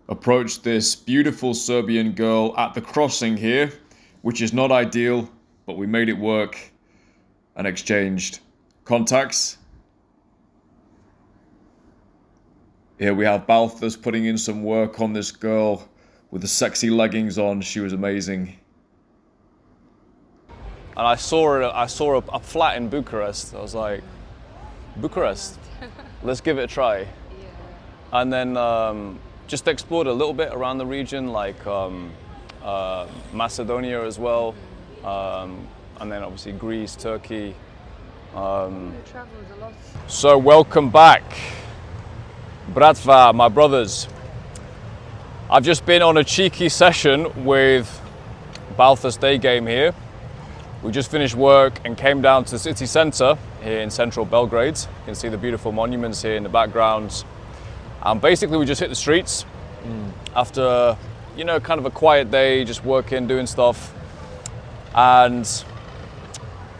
approached this beautiful Serbian girl at the crossing here, which is not ideal, but we made it work and exchanged contacts. Here we have Balthus putting in some work on this girl with the sexy leggings on. She was amazing. And I saw a flat in Bucharest. I was like, Bucharest, let's give it a try. Yeah. And then just explored a little bit around the region, like Macedonia as well, and then obviously Greece, Turkey. You traveled a lot. So welcome back, Bratva, my brothers. I've just been on a cheeky session with Balthus Day Game here. We just finished work and came down to the city centre here in central Belgrade. You can see the beautiful monuments here in the background. And basically we just hit the streets after, you know, kind of a quiet day, just working, doing stuff. And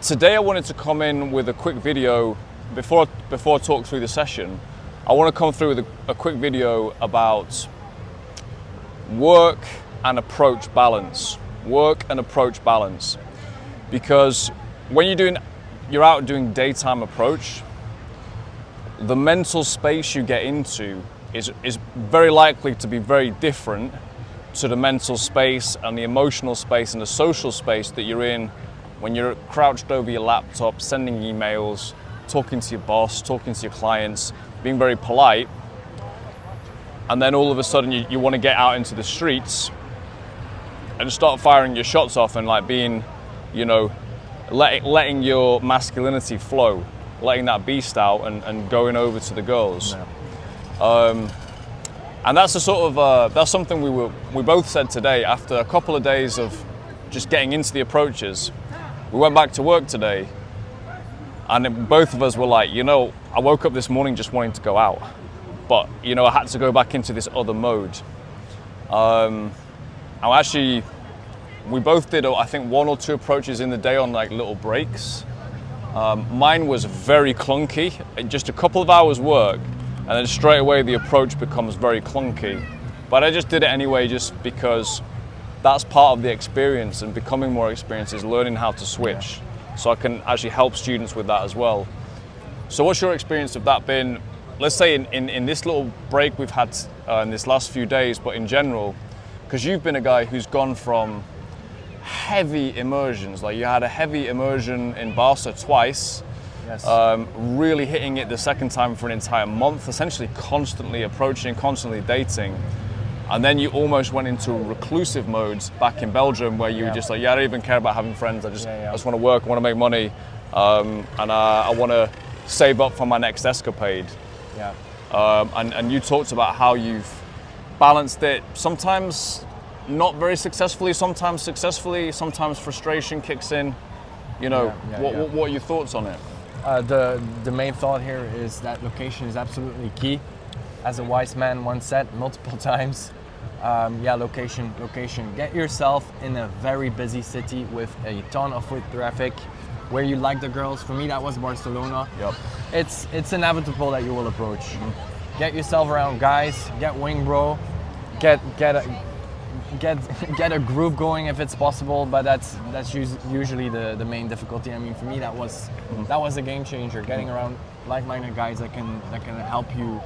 today I wanted to come in with a quick video. Before I talk through the session, I want to come through with a quick video about work and approach balance. Work and approach balance. Because when you're out doing daytime approach, the mental space you get into is very likely to be very different to the mental space and the emotional space and the social space that you're in when you're crouched over your laptop, sending emails, talking to your boss, talking to your clients, being very polite. And then all of a sudden you want to get out into the streets and start firing your shots off and like being, you know, letting your masculinity flow, letting that beast out and going over to the girls. Yeah. And that's a sort of, that's something we both said today after a couple of days of just getting into the approaches. We went back to work today and both of us were like, you know, I woke up this morning just wanting to go out, but you know, I had to go back into this other mode. We both did, I think, 1 or 2 approaches in the day on like little breaks. Mine was very clunky, just a couple of hours work, and then straight away the approach becomes very clunky. But I just did it anyway, just because that's part of the experience, and becoming more experienced is learning how to switch. So I can actually help students with that as well. So what's your experience of that been? Let's say in this little break we've had in this last few days, but in general, because you've been a guy who's gone from heavy immersions, like you had a heavy immersion in Barca twice, yes. Really hitting it the second time for an entire month, essentially constantly approaching, constantly dating, and then you almost went into reclusive modes back in Belgium where you were just like, I don't even care about having friends, I just want to work, I want to make money, and I want to save up for my next escapade. Yeah. And you talked about how you've balanced it, sometimes not very successfully, sometimes successfully, sometimes frustration kicks in. You know, what are your thoughts on it? The main thought here is that location is absolutely key. As a wise man once said multiple times, location. Get yourself in a very busy city with a ton of foot traffic, where you like the girls. For me, that was Barcelona. Yep. It's inevitable that you will approach. Mm-hmm. Get yourself around guys, get wing bro, get a group going if it's possible, but that's usually the main difficulty. I mean, for me that was a game changer. Getting around like-minded guys that can help you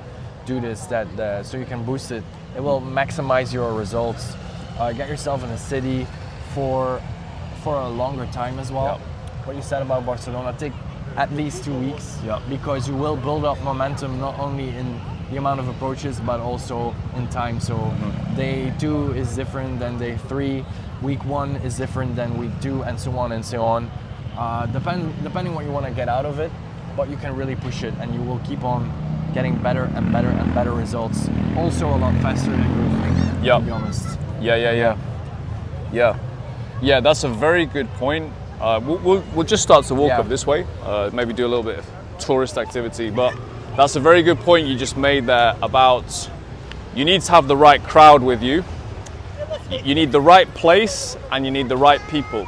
do this, so you can boost it. It will maximize your results. Get yourself in a city for a longer time as well. Yep. What you said about Barcelona, take at least 2 weeks, because you will build up momentum not only in the amount of approaches, but also in time. So day 2 is different than day 3, week 1 is different than week 2, and so on and so on. Depending what you want to get out of it, but you can really push it, and you will keep on getting better and better and better results. Also a lot faster than you would think, to be honest. Yeah, that's a very good point. We'll just start to walk up this way, maybe do a little bit of tourist activity, but that's a very good point you just made there about you need to have the right crowd with you. You need the right place and you need the right people.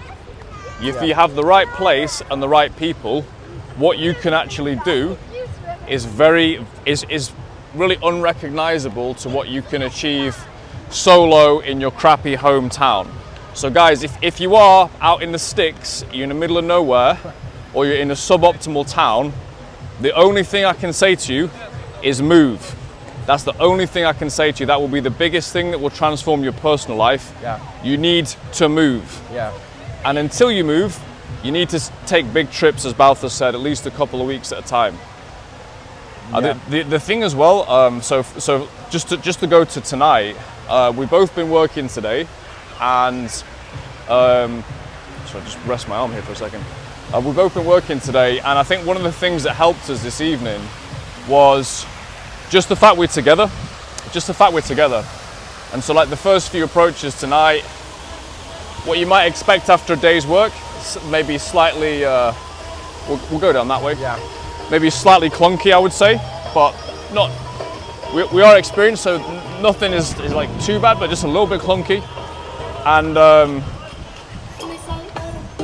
If you have the right place and the right people, what you can actually do is really unrecognizable to what you can achieve solo in your crappy hometown. So guys, if you are out in the sticks, you're in the middle of nowhere, or you're in a suboptimal town, the only thing I can say to you is move. That's the only thing I can say to you. That will be the biggest thing that will transform your personal life. Yeah. You need to move. Yeah. And until you move, you need to take big trips, as Balthus said, at least a couple of weeks at a time. Yeah. The thing as well, so just to go to tonight, we've both been working today, and sorry, just rest my arm here for a second. We've both been working today, and I think one of the things that helped us this evening was just the fact we're together. And so like the first few approaches tonight, what you might expect after a day's work, maybe slightly, we'll go down that way. Yeah. Maybe slightly clunky, I would say, but not, we are experienced, so nothing is like too bad, but just a little bit clunky. And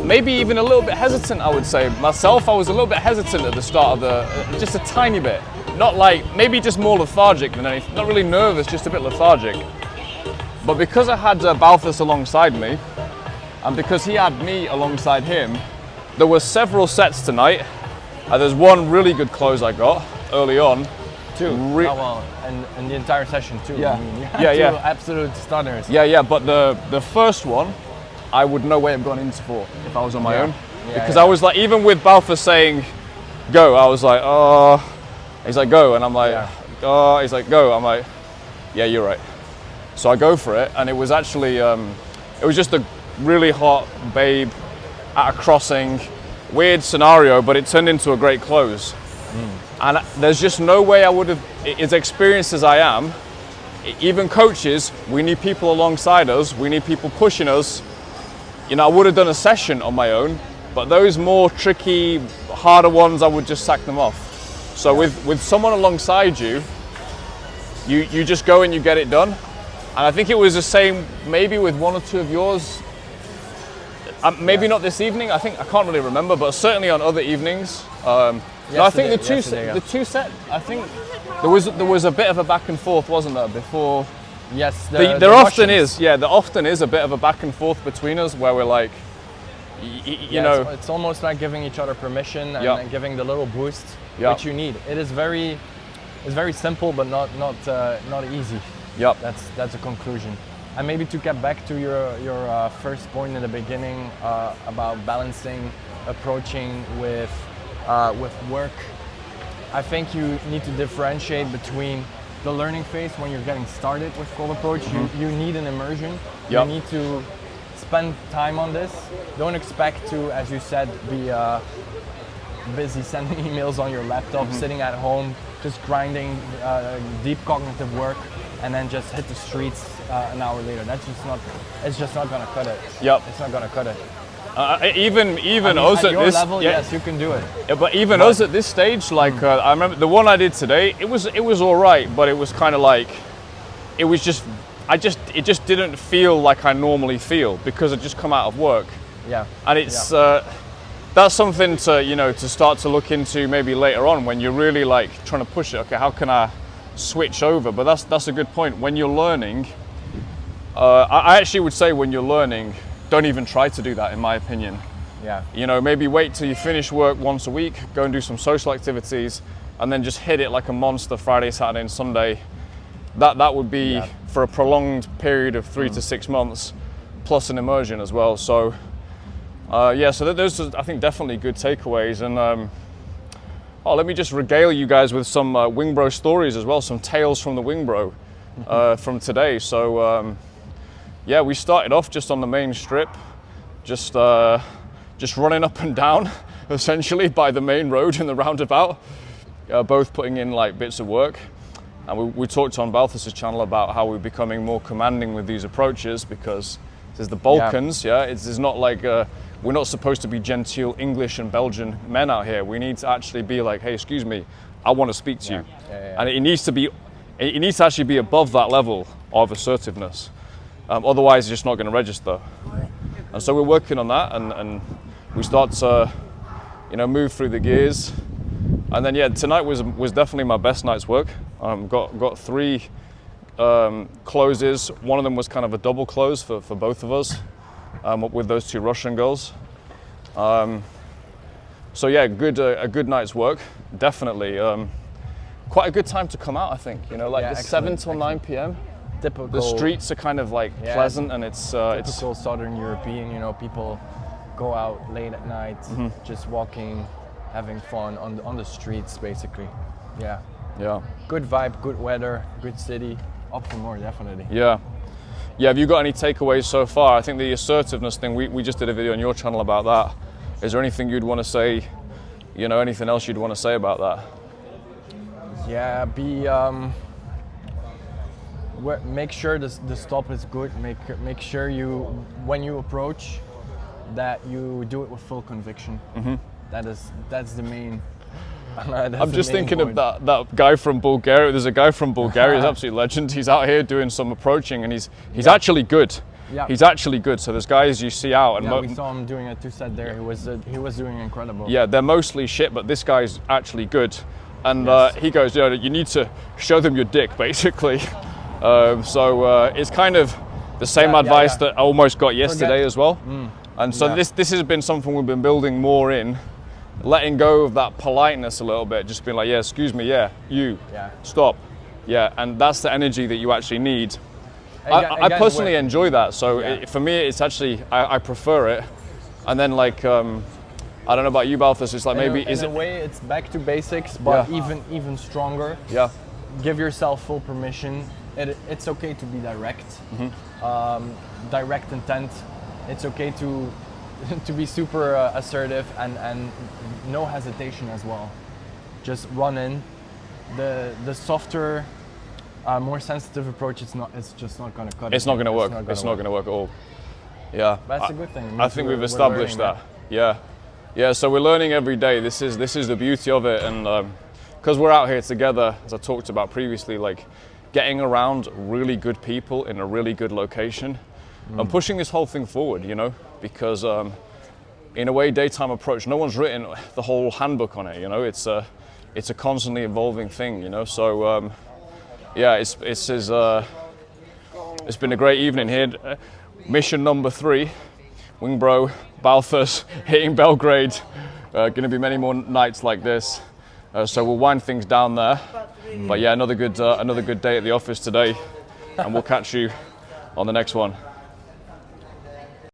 maybe even a little bit hesitant, I would say. Myself, I was a little bit hesitant at the start of just a tiny bit. Not like, maybe just more lethargic than anything, not really nervous, just a bit lethargic. But because I had Balthus alongside me, and because he had me alongside him, there were several sets tonight. There's one really good close I got early on. Two. And the entire session too. Yeah. I mean, you had two absolute stunners. Yeah, but the first one, I would no way have gone into for if I was on my own. Because I was like, even with Balfour saying go, I was like, oh, he's like, go. And I'm like, oh, he's like, go. I'm like, yeah, you're right. So I go for it. And it was actually, it was just a really hot babe at a crossing, weird scenario, but it turned into a great close. And there's just no way I would have, as experienced as I am, even coaches, we need people alongside us, we need people pushing us. You know, I would have done a session on my own, but those more tricky, harder ones, I would just sack them off. So with someone alongside you, you just go and you get it done. And I think it was the same maybe with one or two of yours. Maybe not this evening, I can't really remember, but certainly on other evenings. No, I think the two set, I think there was a bit of a back and forth, wasn't there, before? Yes, there often is. Yeah, there often is a bit of a back and forth between us where we're like, you know, it's almost like giving each other permission and giving the little boost which you need. It's very simple, but not easy. Yep. That's a conclusion. And maybe to get back to your first point in the beginning about balancing, approaching with work, I think you need to differentiate between the learning phase when you're getting started with cold approach. You need an immersion. You need to spend time on this. Don't expect to, as you said, be busy sending emails on your laptop, sitting at home, just grinding deep cognitive work, and then just hit the streets an hour later. It's just not gonna cut it. Yep. It's not gonna cut it. Even us at at your this level, yes, you can do it. Yeah, but even us at this stage, like I remember the one I did today, it was all right, but it was kind of like, it just didn't feel like I normally feel because I just come out of work. Yeah. And it's that's something to start to look into maybe later on when you're really like trying to push it. Okay, how can I switch over? But that's a good point. When you're learning, I actually would say when you're learning, don't even try to do that, in my opinion. Yeah. You know, maybe wait till you finish work once a week, go and do some social activities, and then just hit it like a monster Friday, Saturday, and Sunday. That would be for a prolonged period of 3 to 6 months, plus an immersion as well. So, so those are, I think, definitely good takeaways. And let me just regale you guys with some Wingbro stories as well, some tales from the Wingbro from today. So. We started off just on the main strip, just running up and down, essentially, by the main road in the roundabout, both putting in like bits of work. And we talked on Balthus's channel about how we're becoming more commanding with these approaches because there's the Balkans, it's not like, we're not supposed to be genteel English and Belgian men out here. We need to actually be like, hey, excuse me, I want to speak to you. And it needs to actually be above that level of assertiveness. Otherwise, it's just not going to register. And so we're working on that, and we start to, move through the gears. And then, tonight was definitely my best night's work. Got 3 closes. One of them was kind of a double close for both of us with those two Russian girls. So yeah, a good night's work, definitely. Quite a good time to come out, I think. You know, like the 7 till 9 p.m. Typical. The streets are kind of like pleasant, and it's typical Southern European. You know, people go out late at night, just walking, having fun on the streets, basically. Yeah. Yeah. Good vibe, good weather, good city. Up for more, definitely. Yeah. Yeah, have you got any takeaways so far? I think the assertiveness thing, we just did a video on your channel about that. Is there anything you'd want to say, you know, anything else you'd want to say about that? Yeah, make sure the stop is good. Make sure when you approach, that you do it with full conviction. That's the main. I'm just thinking of that guy from Bulgaria. There's a guy from Bulgaria, he's absolute legend. He's out here doing some approaching, and he's actually good. Yeah. He's actually good. So there's guys you see out, and we saw him doing a 2-set there. He was doing incredible. Yeah, they're mostly shit, but this guy's actually good. And he goes, you need to show them your dick, basically. So it's kind of the same advice that I almost got yesterday as well. And so this has been something we've been building more in, letting go of that politeness a little bit, just being like, excuse me, stop. Yeah, and that's the energy that you actually need. I personally enjoy that, so for me it's actually, I prefer it. And then like, I don't know about you, Balthus, it's like maybe... In a way it's back to basics, but even stronger. Yeah. Give yourself full permission. It's okay to be direct. Direct intent. It's okay to be super assertive and no hesitation as well. Just run in. The softer, more sensitive approach, it's just not going to cut it. It's not going to work. It's not going to work at all. Yeah. That's a good thing. I think we've established that. Yeah, so we're learning every day. This is the beauty of it, and because we're out here together, as I talked about previously, like getting around really good people in a really good location and pushing this whole thing forward, you know, because in a way, daytime approach, no one's written the whole handbook on it, you know, it's a constantly evolving thing, you know, so yeah, it's been a great evening here. Mission number 3, Wingbro, Balthus, hitting Belgrade. Going to be many more nights like this, so we'll wind things down there. But yeah, another good day at the office today, and we'll catch you on the next one.